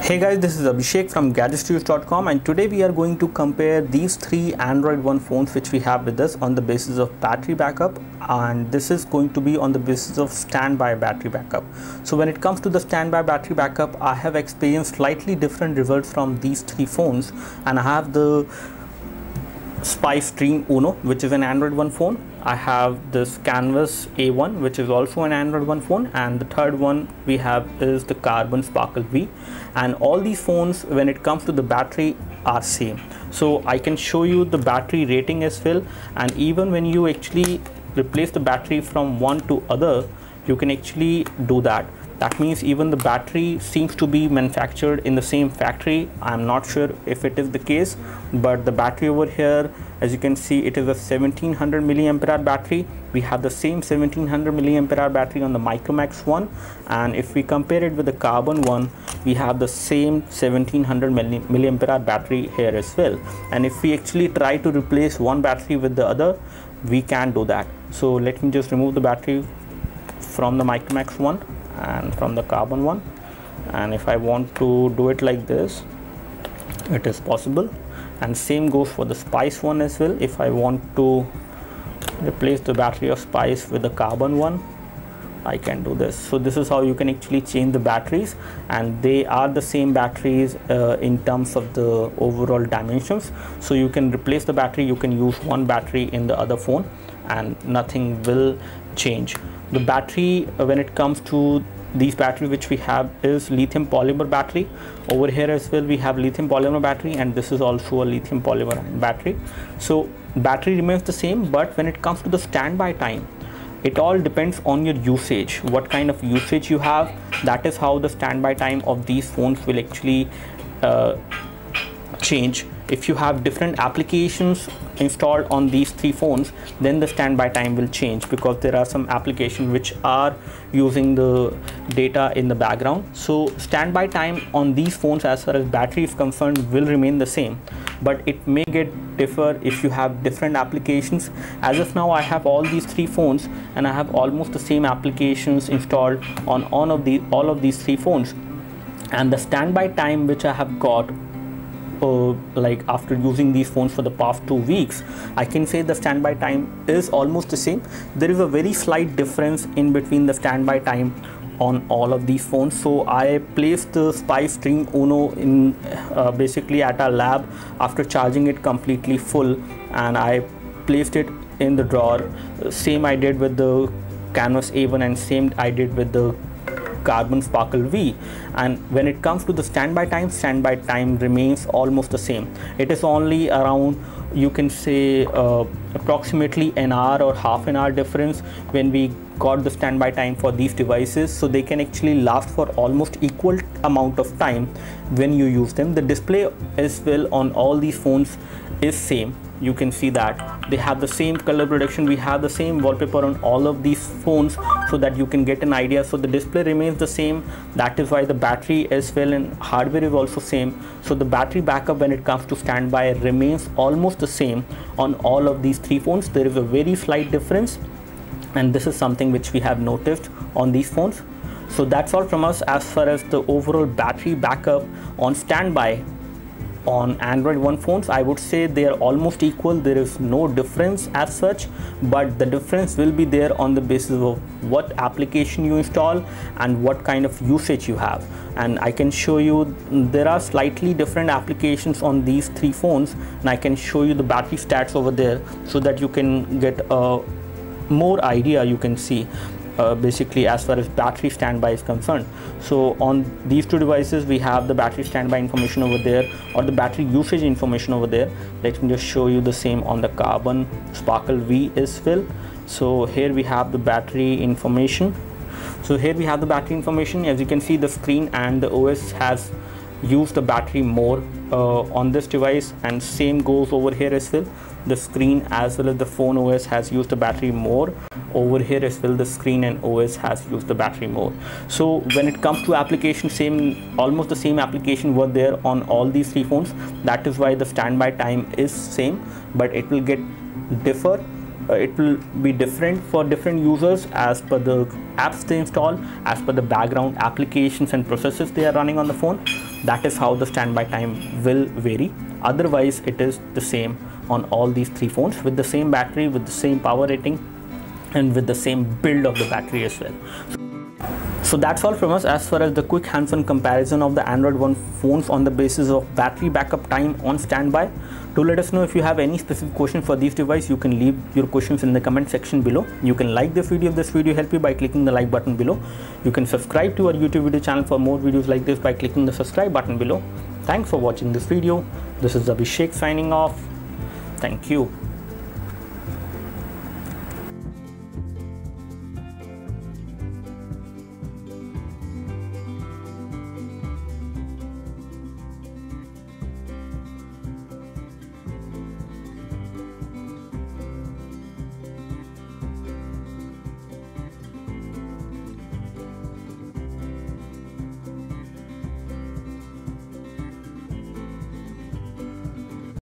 Hey guys, this is Abhishek from GadgetStudios.com, and today we are going to compare these three Android One phones which we have with us on the basis of battery backup, and this is going to be on the basis of standby battery backup. So when it comes to the standby battery backup, I have experienced slightly different results from these three phones, and I have the Spice Dream Uno, which is an Android One phone. I have this Canvas A1, which is also an Android One phone, and the third one we have is the Carbon Sparkle V. And all these phones, when it comes to the battery, are same. So I can show you the battery rating as well, and even when you actually replace the battery from one to other, you can actually do that. That means even the battery seems to be manufactured in the same factory. I'm not sure if it is the case, but the battery over here, as you can see, it is a 1700 milliampere hour battery. We have the same 1700 milliampere hour battery on the Micromax one, and if we compare it with the Carbon one, we have the same 1700 milliampere hour battery here as well. And if we actually try to replace one battery with the other, we can do that. So let me just remove the battery from the Micromax one and from the Carbon one, and if I want to do it like this, it is possible. And same goes for the Spice one as well. If I want to replace the battery of Spice with the Carbon one, I can do this. So this is how you can actually change the batteries, and they are the same batteries in terms of the overall dimensions. So you can replace the battery, you can use one battery in the other phone and nothing will change. The battery, when it comes to these batteries which we have, is lithium polymer battery. Over here as well we have lithium polymer battery, and this is also a lithium polymer battery. So battery remains the same, but when it comes to the standby time, it all depends on your usage. What kind of usage you have, that is how the standby time of these phones will actually change. If you have different applications installed on these three phones, then the standby time will change, because there are some applications which are using the data in the background. So standby time on these phones, as far as battery is concerned, will remain the same, but it may get differ if you have different applications. As of now, I have all these three phones and I have almost the same applications installed on all of these three phones, and the standby time which I have got, like after using these phones for the past 2 weeks, I can say the standby time is almost the same. There is a very slight difference in between the standby time on all of these phones. So I placed the Spice Dream Uno in basically at our lab after charging it completely full, and I placed it in the drawer. Same I did with the Canvas A1, and same I did with the Carbon Sparkle V. And when it comes to the standby time remains almost the same. It is only around, you can say, approximately an hour or half an hour difference when we got the standby time for these devices. So they can actually last for almost equal amount of time when you use them. The display as well on all these phones is same. You can see that they have the same color production. We have the same wallpaper on all of these phones, so that you can get an idea. So the display remains the same. That is why the battery as well and hardware is also same. So the battery backup when it comes to standby remains almost the same on all of these three phones. There is a very slight difference, and this is something which we have noticed on these phones. So that's all from us as far as the overall battery backup on standby on Android One phones. I would say they are almost equal. There is no difference as such, but the difference will be there on the basis of what application you install and what kind of usage you have. And I can show you there are slightly different applications on these three phones, and I can show you the battery stats over there so that you can get a more idea. You can see basically as far as battery standby is concerned. So on these two devices we have the battery standby information over there, or the battery usage information over there. Let me just show you the same on the Carbon Sparkle V as well. So here we have the battery information. So here we have the battery information. As you can see, the screen and the OS has used the battery more on this device, and same goes over here as well. The screen as well as the phone OS has used the battery more. Over here as well, the screen and OS has used the battery more. So when it comes to application, almost the same application were there on all these three phones. That is why the standby time is same, but it will get differ. It will be different for different users as per the apps they install, as per the background applications and processes they are running on the phone. that is how the standby time will vary. Otherwise it is the same on all these three phones, with the same battery, with the same power rating, and with the same build of the battery as well. So that's all from us as far as the quick hands-on comparison of the Android One phones on the basis of battery backup time on standby. Do let us know if you have any specific question for these devices. You can leave your questions in the comment section below. You can like this video if this video helped you by clicking the like button below. You can subscribe to our YouTube video channel for more videos like this by clicking the subscribe button below. Thanks for watching this video. This is Abhishek signing off. Thank you.